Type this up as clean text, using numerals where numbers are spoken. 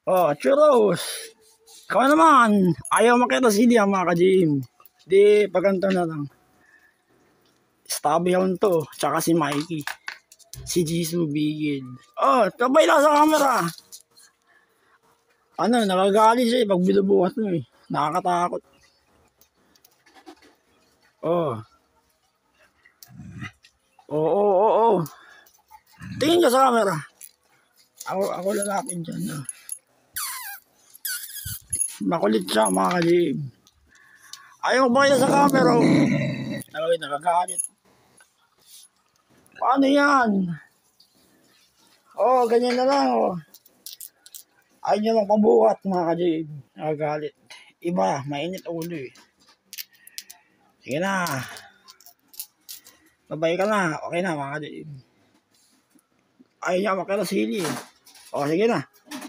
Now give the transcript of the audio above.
Oh, churros. Ikaw naman. Ayaw makita sili ang mga ka-GM. Di, paganto na lang. Stabby Hound to. Tsaka si Mikey. Si Jisoo Bigid. Oh, tabay lang sa camera. Ano, nakagalit siya pag binubuhat mo eh. Nakakatakot. Oh. Oo. Tingin ka sa camera. Ako lalapit dyan. No? Makulit siya mga ka-GM. Ayaw ba kayo sa camera? Nakagalit. Paano yan? Oh, ganyan na lang oh. Ayaw nyo lang pabuhat mga ka-GM. Nakagalit. Iba, mainit ulo eh. Sige na. Babay ka na. Okay na mga ka-GM. Ayaw niya makita sili eh. O sige na.